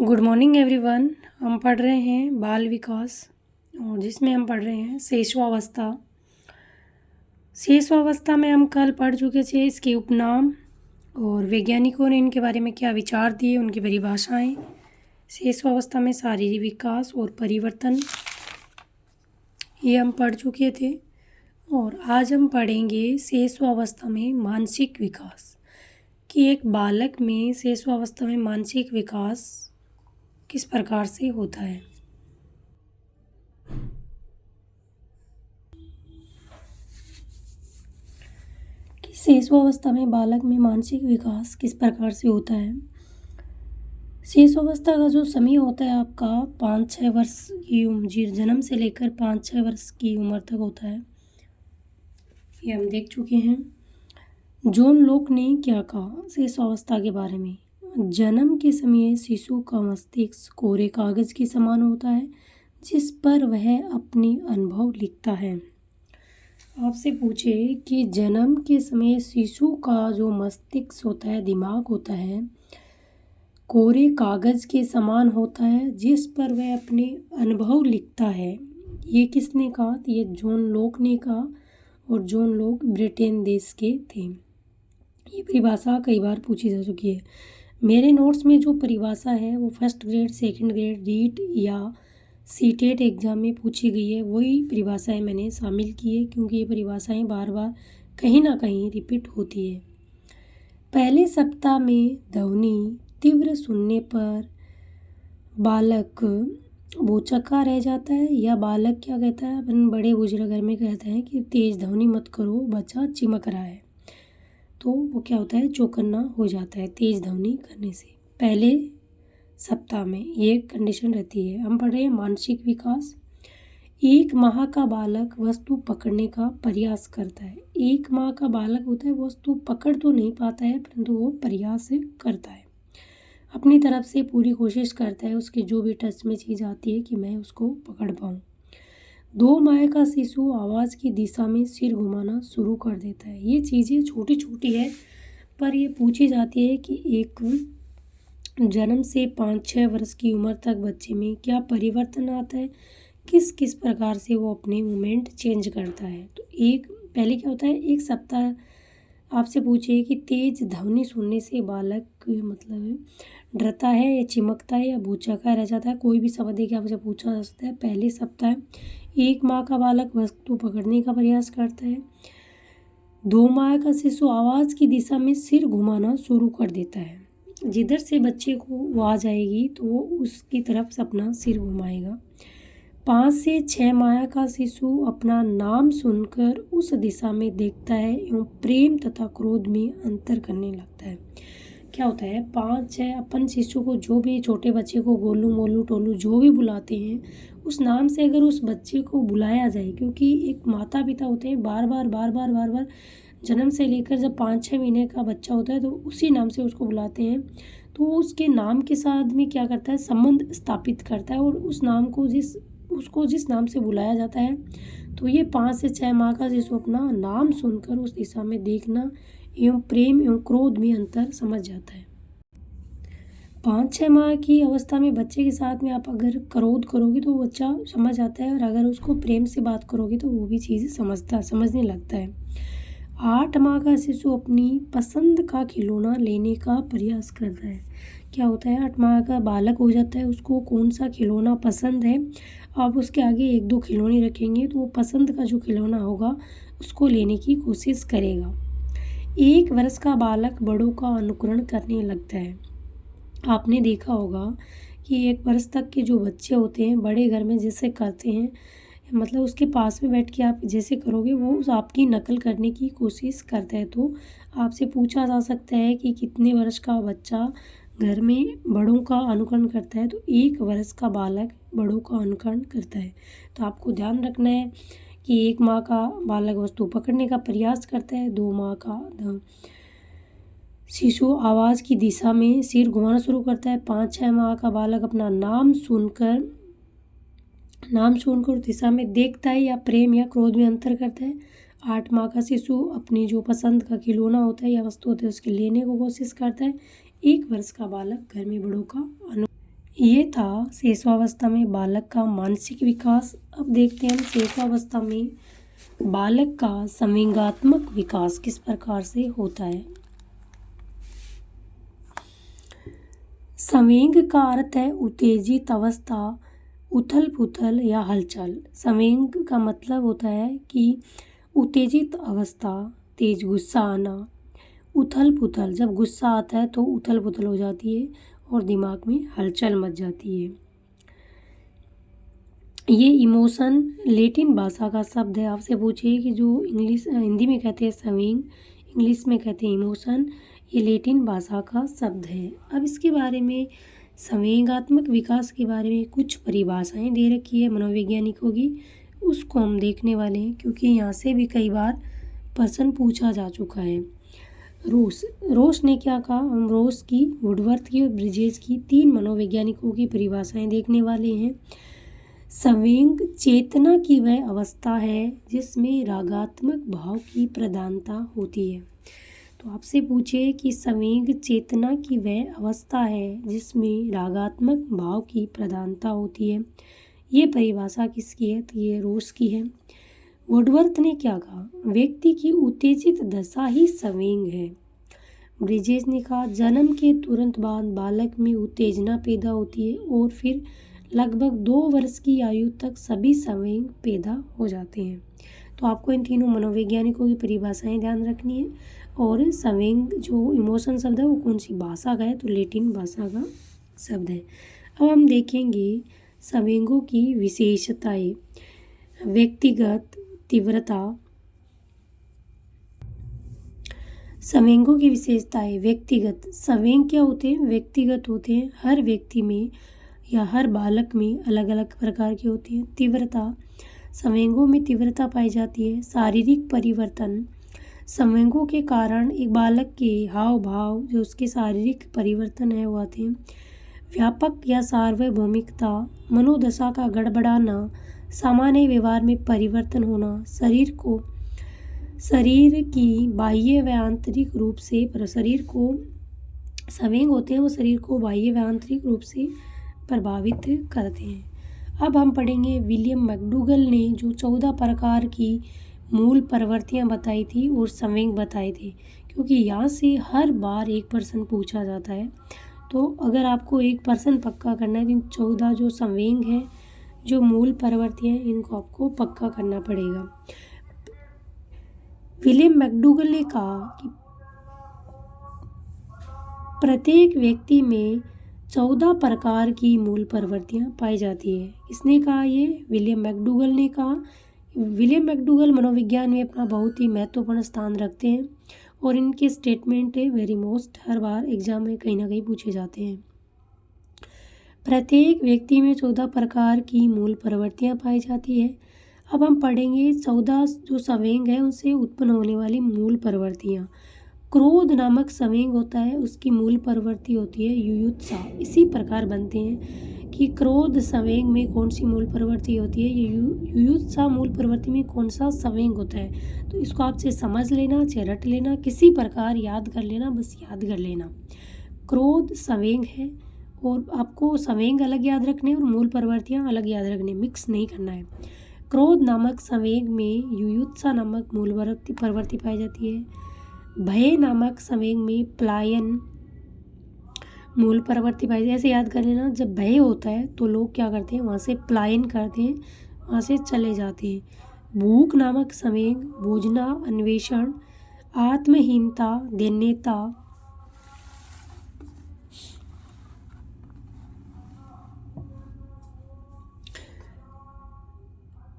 Good morning everyone. हम पढ़ रहे हैं बाल विकास और जिसमें हम पढ़ रहे हैं शिशुअवस्था। शिशुअवस्था में हम कल पढ़ चुके थे इसके उपनाम और वैज्ञानिकों ने इनके बारे में क्या विचार दिए, उनकी परिभाषाएं। शिशुअवस्था में शारीरिक विकास और परिवर्तन ये हम पढ़ चुके थे और आज हम पढ़ेंगे शिशुअवस्था में मानसिक विकास कि एक बालक में शिशुअवस्था में मानसिक विकास किस प्रकार से होता है। कि शिशुअवस्था में बालक में मानसिक विकास किस प्रकार से होता है। शिशुअवस्था का जो समय होता है आपका 5-6 वर्ष की उम्र, जन्म से लेकर 5-6 वर्ष की उम्र तक होता है, ये हम देख चुके हैं। जॉन लोक ने क्या कहा शिशुअवस्था के बारे में। जन्म के समय शिशु का मस्तिष्क कोरे कागज के समान होता है जिस पर वह अपने अनुभव लिखता है। आपसे पूछे कि जन्म के समय शिशु का जो मस्तिष्क होता है, दिमाग होता है, कोरे कागज के समान होता है जिस पर वह अपने अनुभव लिखता है। ये किसने कहा? तो ये जॉन लोक ने कहा और जॉन लोक ब्रिटेन देश के थे। ये परिभाषा कई बार पूछी जा चुकी है। मेरे नोट्स में जो परिभाषा है वो first grade, second grade, REET या सीटेट एग्ज़ाम में पूछी गई है, वही परिभाषाएं मैंने शामिल की है क्योंकि ये परिभाषाएं बार बार कहीं ना कहीं रिपीट होती है। पहले सप्ताह में ध्वनि तीव्र सुनने पर बालक बोचक्का रह जाता है या बालक क्या कहता है, अपन बड़े बुजुर्ग घर में कहते हैं कि तेज़ ध्वनि मत करो, बच्चा चिमक रहा है, तो वो क्या होता है, चौकन्ना हो जाता है तेज़ ध्वनि करने से। पहले सप्ताह में ये कंडीशन रहती है। हम पढ़ रहे हैं मानसिक विकास। 1 माह का बालक वस्तु पकड़ने का प्रयास करता है। 1 माह का बालक होता है, वस्तु पकड़ तो नहीं पाता है परंतु वो प्रयास करता है, अपनी तरफ से पूरी कोशिश करता है, उसके जो भी टच में चीज़ आती है कि मैं उसको पकड़ पाऊँ। 2 माह का शिशु आवाज़ की दिशा में सिर घुमाना शुरू कर देता है। ये चीज़ें छोटी छोटी है पर ये पूछी जाती है कि एक जन्म से 5-6 वर्ष की उम्र तक बच्चे में क्या परिवर्तन आता है, किस किस प्रकार से वो अपने मूवमेंट चेंज करता है। तो एक पहले क्या होता है, 1 सप्ताह आपसे पूछिए कि तेज ध्वनि सुनने से बालक मतलब डरता है या चिमकता है या भूचक्का रह जाता है, कोई भी शब्द है कि आपसे पूछा जा सकता है। पहले सप्ताह 1 माह का बालक वस्तु पकड़ने का प्रयास करता है। 2 माह का शिशु आवाज़ की दिशा में सिर घुमाना शुरू कर देता है, जिधर से बच्चे को आवाज़ आएगी तो वो उसकी तरफ से अपना सिर घुमाएगा। 5 से 6 माह का शिशु अपना नाम सुनकर उस दिशा में देखता है एवं प्रेम तथा क्रोध में अंतर करने लगता है। क्या होता है, 5-6 अपन शिशु को, जो भी छोटे बच्चे को गोलू मोलू टोलू जो भी बुलाते हैं, उस नाम से अगर उस बच्चे को बुलाया जाए, क्योंकि एक माता पिता होते हैं बार बार जन्म से लेकर जब 5-6 महीने का बच्चा होता है तो उसी नाम से उसको बुलाते हैं, तो उसके नाम के साथ में क्या करता है, संबंध स्थापित करता है और उस नाम को जिस नाम से बुलाया जाता है, तो ये 5 से 6 माह का शिशु अपना नाम सुनकर उस दिशा में देखना एवं प्रेम एवं क्रोध में अंतर समझ जाता है। 5-6 माह की अवस्था में बच्चे के साथ में आप अगर क्रोध करोगे तो बच्चा समझ आता है और अगर उसको प्रेम से बात करोगे तो वो भी चीज़ समझने लगता है। 8 माह का शिशु अपनी पसंद का खिलौना लेने का प्रयास करता है। क्या होता है, 8 माह का बालक हो जाता है, उसको कौन सा खिलौना पसंद है, आप उसके आगे 1-2 खिलौने रखेंगे तो वो पसंद का जो खिलौना होगा उसको लेने की कोशिश करेगा। 1 वर्ष का बालक बड़ों का अनुकरण करने लगता है। आपने देखा होगा कि 1 वर्ष तक के जो बच्चे होते हैं बड़े घर में जैसे करते हैं, मतलब उसके पास में बैठ के आप जैसे करोगे वो आपकी नकल करने की कोशिश करता है। तो आपसे पूछा जा सकता है कि कितने वर्ष का बच्चा घर में बड़ों का अनुकरण करता है, तो 1 वर्ष का बालक बड़ों का अनुकरण करता है। तो आपको ध्यान रखना है कि 1 माह का बालक वस्तु पकड़ने का प्रयास करता है, 2 माह का शिशु आवाज़ की दिशा में सिर घुमाना शुरू करता है, 5-6 माह का बालक अपना नाम सुनकर दिशा में देखता है या प्रेम या क्रोध में अंतर करता है। 8 माह का शिशु अपनी जो पसंद का खिलौना होता है या वस्तु होती है उसके लेने को कोशिश करता है। 1 वर्ष का बालक घर में बड़ों का ये था शेषावस्था में बालक का मानसिक विकास। अब देखते हैं हम शेषावस्था में बालक का संवेगात्मक विकास किस प्रकार से होता है। संवेग का अर्थ है उत्तेजित अवस्था, उथल पुथल या हलचल। संवेग का मतलब होता है कि उत्तेजित अवस्था, तेज गुस्सा आना, उथल पुथल, जब गुस्सा आता है तो उथल पुथल हो जाती है और दिमाग में हलचल मच जाती है। ये इमोशन लैटिन भाषा का शब्द है। आपसे पूछिए कि जो हिंदी में कहते हैं संवेग, इंग्लिश में कहते हैं इमोशन, ये लैटिन भाषा का शब्द है। अब इसके बारे में संवेगात्मक विकास के बारे में कुछ परिभाषाएं दे रखी है मनोवैज्ञानिकों की, उसको हम देखने वाले हैं क्योंकि यहाँ से भी कई बार प्रश्न पूछा जा चुका है। रोस ने क्या कहा, हम रोस की, वुडवर्थ की और ब्रिजेस की 3 मनोवैज्ञानिकों की परिभाषाएं देखने वाले हैं। संवेग चेतना की वह अवस्था है जिसमें रागात्मक भाव की प्रधानता होती है। तो आपसे पूछे कि संवेग चेतना की वह अवस्था है जिसमें रागात्मक भाव की प्रधानता होती है, ये परिभाषा किसकी है, तो ये रोस की है। वुडवर्थ ने क्या कहा, व्यक्ति की उत्तेजित दशा ही संवेग है। ब्रिजेस ने कहा, जन्म के तुरंत बाद बालक में उत्तेजना पैदा होती है और फिर लगभग 2 वर्ष की आयु तक सभी संवेग पैदा हो जाते हैं। तो आपको इन तीनों मनोवैज्ञानिकों की परिभाषाएं ध्यान रखनी है। और संवेग जो इमोशन शब्द है वो कौन सी भाषा का है, तो लैटिन भाषा का शब्द है। अब हम देखेंगे संवेगों की विशेषताएं। व्यक्तिगत तीव्रता। संवेगों की विशेषताएं। व्यक्तिगत संवेग क्या होते हैं, व्यक्तिगत होते हैं, हर व्यक्ति में या हर बालक में अलग अलग प्रकार की होती है। तीव्रता, संवेगों में तीव्रता पाई जाती है। शारीरिक परिवर्तन, संवेगों के कारण एक बालक के हाव भाव, जो उसके शारीरिक परिवर्तन है वो आते हैं। व्यापक या सार्वभौमिकता, मनोदशा का गड़बड़ाना, सामान्य व्यवहार में परिवर्तन होना, शरीर की बाह्य व आंतरिक रूप से संवेग होते हैं वो शरीर को बाह्य व आंतरिक रूप से प्रभावित करते हैं। अब हम पढ़ेंगे विलियम मैकडूगल ने जो 14 प्रकार की मूल प्रवृत्तियां बताई थी और संवेग बताए थे, क्योंकि यहाँ से हर बार एक प्रश्न पूछा जाता है। तो अगर आपको एक प्रश्न पक्का करना है तो 14 जो संवेग हैं, जो मूल प्रवृत्तियां हैं, इनको आपको पक्का करना पड़ेगा। विलियम मैकडूगल ने कहा कि प्रत्येक व्यक्ति में 14 प्रकार की मूल प्रवृत्तियां पाई जाती है। किसने कहा, ये विलियम मैकडूगल ने कहा। विलियम मैकडूगल मनोविज्ञान में अपना बहुत ही महत्वपूर्ण स्थान रखते हैं और इनके स्टेटमेंट वेरी मोस्ट हर बार एग्जाम में कहीं ना कहीं पूछे जाते हैं। प्रत्येक व्यक्ति में 14 प्रकार की मूल प्रवृत्तियां पाई जाती है। अब हम पढ़ेंगे 14 जो संवेग है उनसे उत्पन्न होने वाली मूल प्रवृत्तियां। क्रोध नामक संवेग होता है, उसकी मूल प्रवृत्ति होती है युयुत्सा। इसी प्रकार बनते हैं कि क्रोध संवेग में कौन सी मूल प्रवृत्ति होती है, ये युयुत्सा मूल प्रवृत्ति में कौन सा संवेग होता है। तो इसको आपसे समझ लेना, चाहे रट लेना, किसी प्रकार याद कर लेना, बस याद कर लेना। क्रोध संवेग है और आपको संवेग अलग याद रखने और मूल प्रवृत्तियां अलग याद रखने, मिक्स नहीं करना है। क्रोध नामक संवेग में युयुत्सा नामक मूल प्रवृत्ति पाई जाती है। भय नामक संवेग में पलायन मूल प्रवृत्ति पाई जाती है। ऐसे याद कर लेना, जब भय होता है तो लोग क्या करते हैं, वहाँ से पलायन करते हैं, वहाँ से चले जाते हैं। भूख नामक संवेग भोजना, अन्वेषण, आत्महीनता, दैन्यता,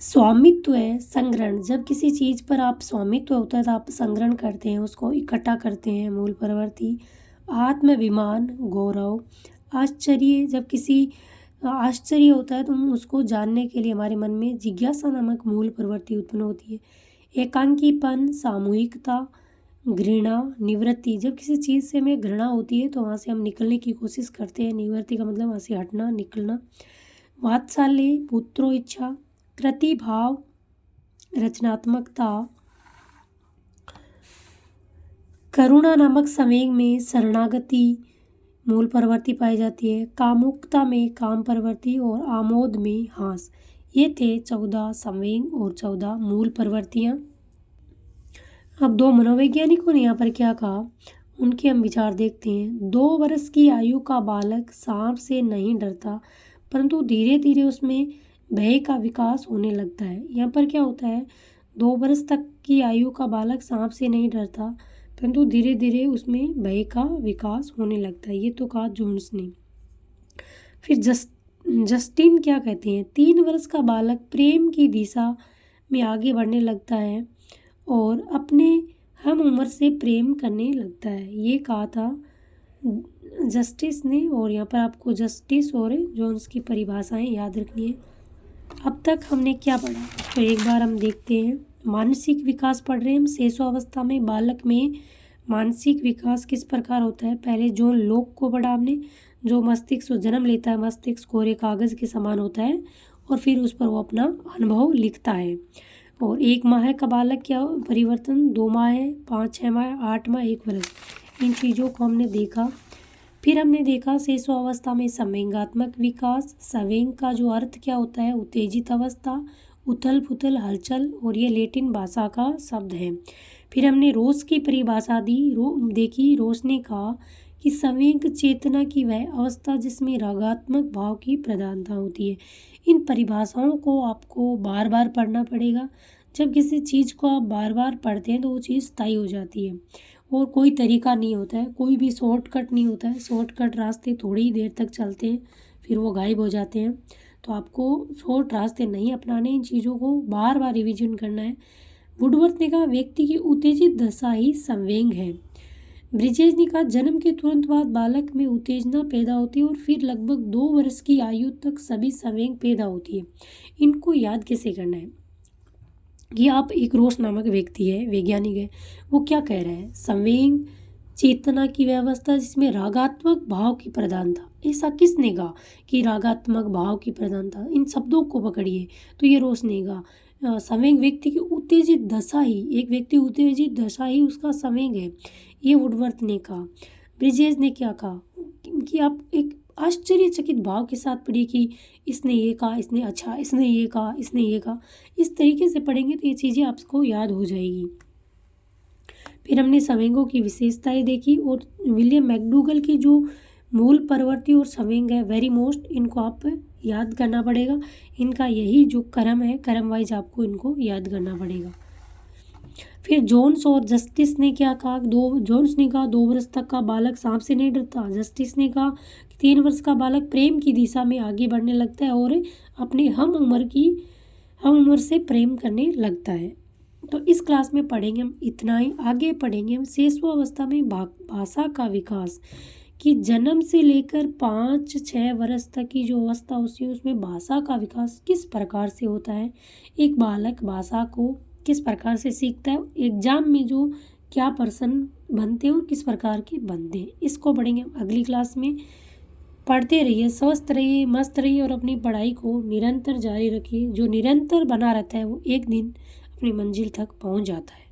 स्वामित्व है, संग्रहण, जब किसी चीज़ पर आप स्वामित्व होता है तो आप संग्रहण करते हैं, उसको इकट्ठा करते हैं, मूल प्रवृत्ति। आत्माभिमान, गौरव, आश्चर्य, जब किसी आश्चर्य होता है तो हम उसको जानने के लिए हमारे मन में जिज्ञासा नामक मूल प्रवृत्ति उत्पन्न होती है। एकांकीपन, सामूहिकता, घृणा, निवृत्ति, जब किसी चीज़ से हमें घृणा होती है तो वहाँ से हम निकलने की कोशिश करते हैं। निवृत्ति का मतलब वहाँ से हटना, निकलना। वात्सल्य, पुत्रो इच्छा, कृतिभाव, रचनात्मकता। करुणा नामक संवेग में शरणागति, मूल प्रवृत्ति पाई जाती है। कामुकता में काम प्रवृत्ति और आमोद में हास। ये थे 14 संवेग और 14 मूल प्रवृत्तियाँ। अब 2 मनोवैज्ञानिकों ने यहाँ पर क्या कहा, उनके हम विचार देखते हैं। 2 वर्ष की आयु का बालक सांप से नहीं डरता, परंतु धीरे धीरे उसमें भय का विकास होने लगता है। यहाँ पर क्या होता है, 2 वर्ष तक की आयु का बालक सांप से नहीं डरता, परंतु धीरे धीरे उसमें भय का विकास होने लगता है। ये तो कहा जोन्स ने। फिर जस्टिन क्या कहते हैं, 3 वर्ष का बालक प्रेम की दिशा में आगे बढ़ने लगता है और अपने हम उम्र से प्रेम करने लगता है। ये कहा था जस्टिस ने, और यहाँ पर आपको जस्टिस और जोन्स की परिभाषाएं याद रखनी है। अब तक हमने क्या पढ़ा, तो एक बार हम देखते हैं। मानसिक विकास पढ़ रहे हैं हम। शिशुअवस्था में बालक में मानसिक विकास किस प्रकार होता है। पहले जोन लोक को पढ़ा हमने, जो मस्तिष्क जन्म लेता है, मस्तिष्क कोरे कागज़ के समान होता है और फिर उस पर वो अपना अनुभव लिखता है। और 1 माह का बालक क्या परिवर्तन, 2 माह, 5, 6 माह, 8 माह, 1 वर्ष, इन चीज़ों को हमने देखा। फिर हमने देखा शिशुअवस्था में संवेगात्मक विकास। संवेग का जो अर्थ क्या होता है, उत्तेजित अवस्था, उथल पुथल, हलचल, और ये लैटिन भाषा का शब्द है। फिर हमने रोस की परिभाषा देखी। रोस ने कहा कि संवेग चेतना की वह अवस्था जिसमें रागात्मक भाव की प्रधानता होती है। इन परिभाषाओं को आपको बार बार पढ़ना पड़ेगा। जब किसी चीज़ को आप बार बार पढ़ते हैं तो वो चीज़ स्थायी हो जाती है और कोई तरीका नहीं होता है, कोई भी शॉर्टकट नहीं होता है। शॉर्टकट रास्ते थोड़ी ही देर तक चलते हैं, फिर वो गायब हो जाते हैं। तो आपको शॉर्ट रास्ते नहीं अपनाने, इन चीज़ों को बार बार रिवीजन करना है। वुडवर्थ ने कहा व्यक्ति की उत्तेजित दशा ही संवेग है। ब्रिजेज ने कहा जन्म के तुरंत बाद बालक में उत्तेजना पैदा होती है और फिर लगभग 2 वर्ष की आयु तक सभी संवेग पैदा होती है। इनको याद कैसे करना है कि आप, एक रोस नामक व्यक्ति है, वैज्ञानिक है, वो क्या कह रहा है, संवेग चेतना की व्यवस्था जिसमें रागात्मक भाव की प्रधानता। ऐसा किसने कहा कि रागात्मक भाव की प्रधानता, इन शब्दों को पकड़िए। तो ये रोस ने कहा संवेग व्यक्ति की उत्तेजित दशा ही, एक व्यक्ति उत्तेजित दशा ही उसका संवेग है। ये वुडवर्थ ने कहा। ब्रिजेज ने क्या कहा कि आप एक आश्चर्यचकित भाव के साथ पढ़िए कि इसने ये कहा, इसने अच्छा, इसने ये कहा, इसने ये कहा। इस तरीके से पढ़ेंगे तो ये चीज़ें आपको याद हो जाएगी। फिर हमने संवेगों की विशेषताएं देखी और विलियम मैकडूगल की जो मूल प्रवृत्ति और संवेग है, वेरी मोस्ट, इनको आप याद करना पड़ेगा। इनका यही जो क्रम है, क्रम वाइज आपको इनको याद करना पड़ेगा। फिर जोन्स और जस्टिस ने क्या कहा, जोन्स ने कहा 2 वर्ष तक का बालक सांप से नहीं डरता। जस्टिस ने कहा 3 वर्ष का बालक प्रेम की दिशा में आगे बढ़ने लगता है और अपने हम उम्र से प्रेम करने लगता है। तो इस क्लास में पढ़ेंगे हम इतना ही। आगे पढ़ेंगे हम शिशुअवस्था में भाषा का विकास, कि जन्म से लेकर 5-6 वर्ष तक की जो अवस्था होती है उसमें भाषा का विकास किस प्रकार से होता है, एक बालक भाषा को किस प्रकार से सीखता है, एग्जाम में जो क्या पर्सन बनते हैं और किस प्रकार के बनते हैं, इसको पढ़ेंगे हम अगली क्लास में। पढ़ते रहिए, स्वस्थ रहिए, मस्त रहिए और अपनी पढ़ाई को निरंतर जारी रखिए। जो निरंतर बना रहता है वो एक दिन अपनी मंजिल तक पहुंच जाता है।